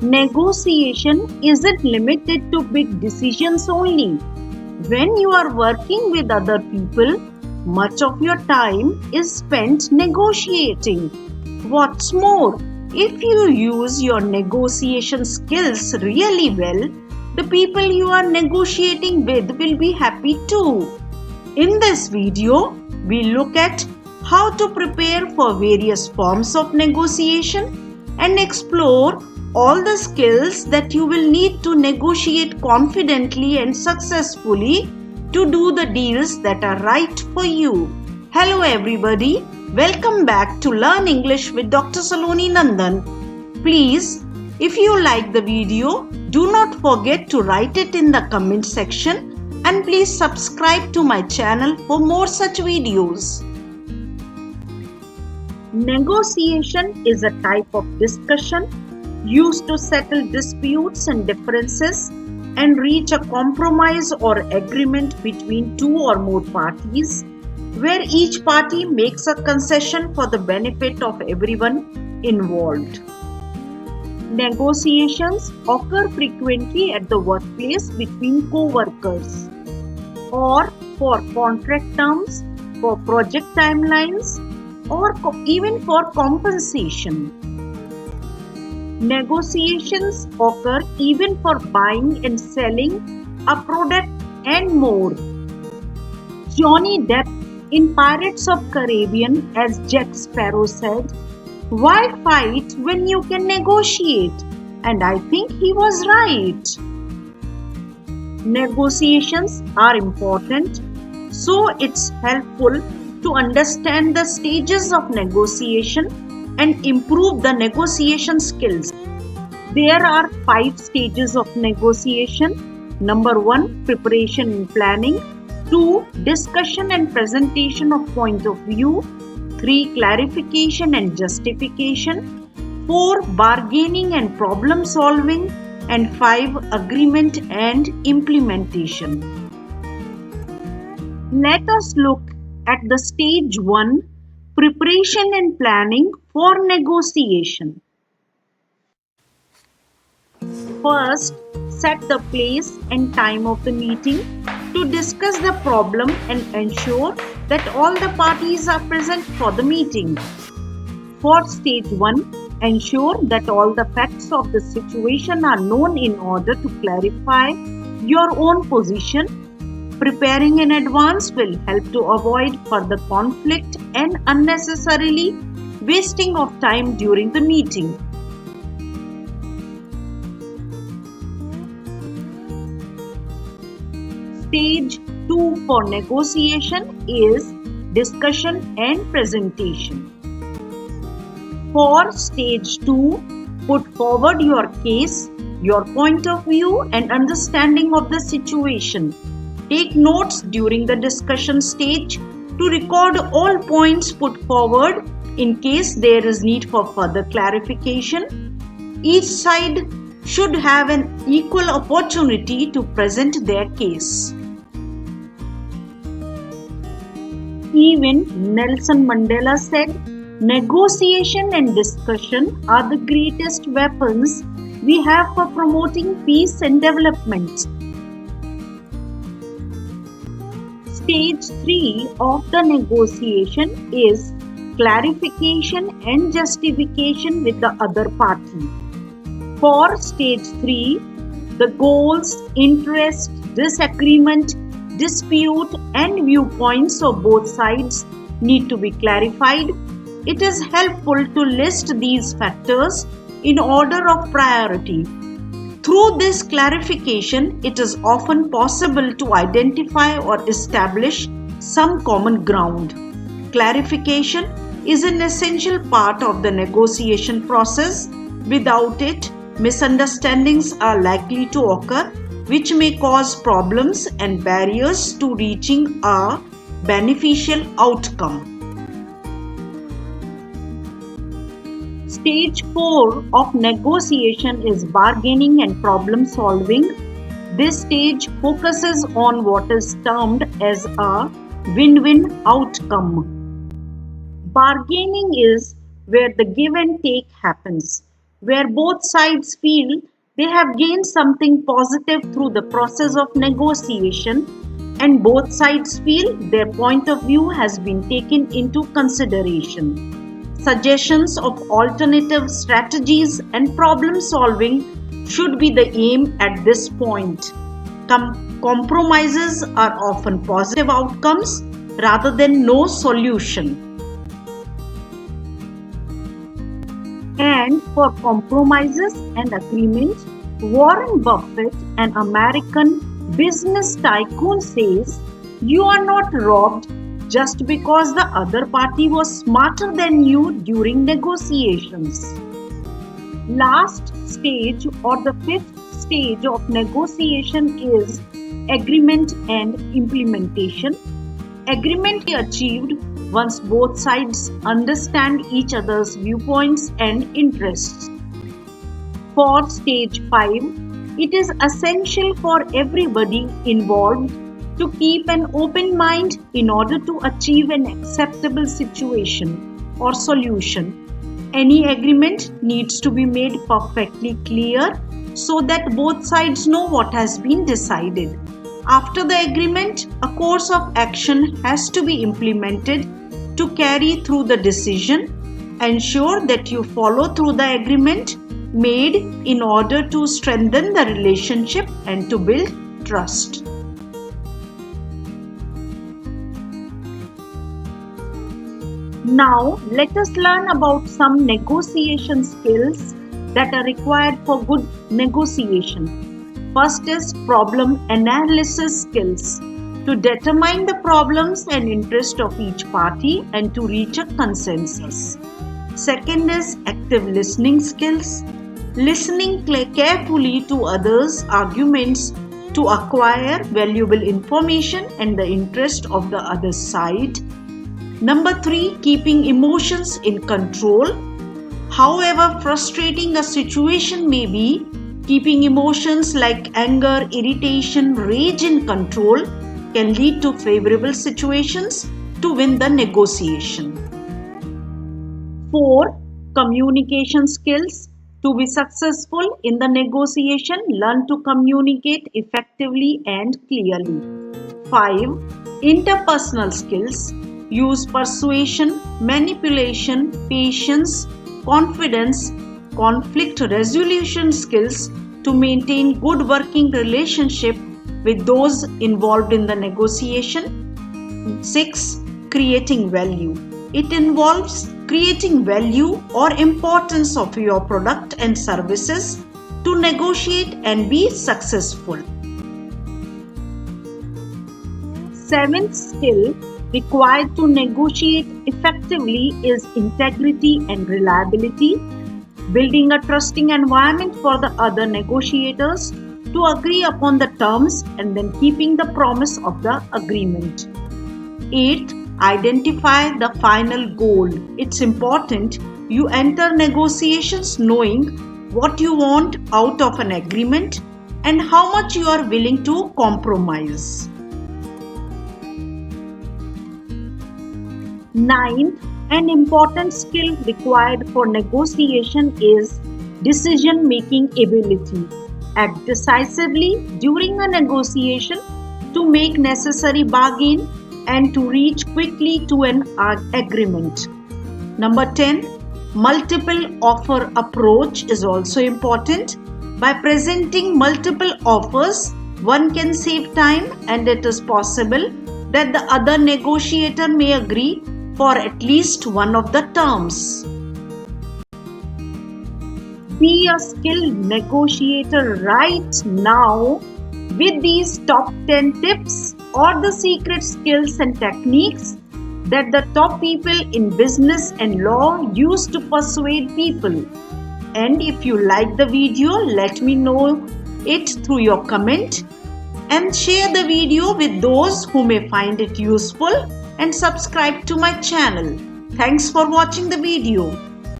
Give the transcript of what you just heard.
Negotiation isn't limited to big decisions only. When you are working with other people, much of your time is spent negotiating. What's more, if you use your negotiation skills really well, the people you are negotiating with will be happy too. In this video, we look at how to prepare for various forms of negotiation and explore all the skills that you will need to negotiate confidently and successfully to do the deals that are right for you. Hello everybody, welcome back to Learn English with Dr. Saloni Nandan. Please, if you like the video, do not forget to write it in the comment section and please subscribe to my channel for more such videos. Negotiation is a type of discussion used to settle disputes and differences and reach a compromise or agreement between two or more parties, where each party makes a concession for the benefit of everyone involved. Negotiations occur frequently at the workplace between co-workers or for contract terms, for project timelines, or even for compensation. Negotiations occur even for buying and selling a product and more. Johnny Depp in Pirates of Caribbean as Jack Sparrow said, "Why fight when you can negotiate?" And I think he was right. Negotiations are important, so it's helpful to understand the stages of negotiation and improve the negotiation skills. There are 5 stages of negotiation. Number 1, preparation and planning. 2, discussion and presentation of point of view. 3, clarification and justification. 4, bargaining and problem solving. And 5, agreement and implementation. Let us look at the stage 1, preparation and planning for negotiation. First, set the place and time of the meeting to discuss the problem and ensure that all the parties are present for the meeting. For stage 1, ensure that all the facts of the situation are known in order to clarify your own position. Preparing in advance will help to avoid further conflict and unnecessarily wasting of time during the meeting. Stage 2 for negotiation is discussion and presentation. For stage 2, put forward your case, your point of view and understanding of the situation. Take notes during the discussion stage to record all points put forward in case there is need for further clarification. Each side should have an equal opportunity to present their case. Even Nelson Mandela said, "Negotiation and discussion are the greatest weapons we have for promoting peace and development." Stage 3 of the negotiation is clarification and justification with the other party. For stage 3, the goals, interest, disagreement, dispute and viewpoints of both sides need to be clarified. It is helpful to list these factors in order of priority. Through this clarification, it is often possible to identify or establish some common ground. Clarification is an essential part of the negotiation process. Without it, misunderstandings are likely to occur, which may cause problems and barriers to reaching a beneficial outcome. Stage 4 of negotiation is bargaining and problem solving. This stage focuses on what is termed as a win-win outcome. Bargaining is where the give and take happens. where both sides feel they have gained something positive through the process of negotiation and both sides feel their point of view has been taken into consideration. Suggestions of alternative strategies and problem solving should be the aim at this point. Compromises are often positive outcomes rather than no solution. And for compromises and agreement, Warren Buffett, an American business tycoon, says, "You are not robbed just because the other party was smarter than you during negotiations." Last stage or the fifth stage of negotiation is agreement and implementation. Agreement is achieved once both sides understand each other's viewpoints and interests. For stage 5, it is essential for everybody involved to keep an open mind in order to achieve an acceptable situation or solution. Any agreement needs to be made perfectly clear so that both sides know what has been decided. After the agreement, a course of action has to be implemented to carry through the decision. Ensure that you follow through the agreement made in order to strengthen the relationship and to build trust. Now, let us learn about some negotiation skills that are required for good negotiation. First is problem analysis skills, to determine the problems and interest of each party and to reach a consensus. Second is active listening skills, listening carefully to others' arguments to acquire valuable information and the interest of the other side. Number 3, keeping emotions in control. However frustrating a situation may be, keeping emotions like anger, irritation, rage in control can lead to favorable situations to win the negotiation. 4, communication skills. To be successful in the negotiation, learn to communicate effectively and clearly. 5, interpersonal skills. Use persuasion, manipulation, patience, confidence, conflict resolution skills to maintain good working relationship with those involved in the negotiation. 6, creating value. It involves creating value or importance of your product and services to negotiate and be successful. 7th skill required to negotiate effectively is integrity and reliability, building a trusting environment for the other negotiators to agree upon the terms and then keeping the promise of the agreement. 8, identify the final goal. It's important you enter negotiations knowing what you want out of an agreement and how much you are willing to compromise. 9th, an important skill required for negotiation is decision-making ability. Act decisively during a negotiation to make necessary bargain and to reach quickly to an agreement. Number 10, multiple offer approach is also important. By presenting multiple offers, one can save time and it is possible that the other negotiator may agree for at least one of the terms. Be a skilled negotiator right now with these top 10 tips or the secret skills and techniques that the top people in business and law use to persuade people. And if you like the video, let me know it through your comment and share the video with those who may find it useful and subscribe to my channel. Thanks for watching the video.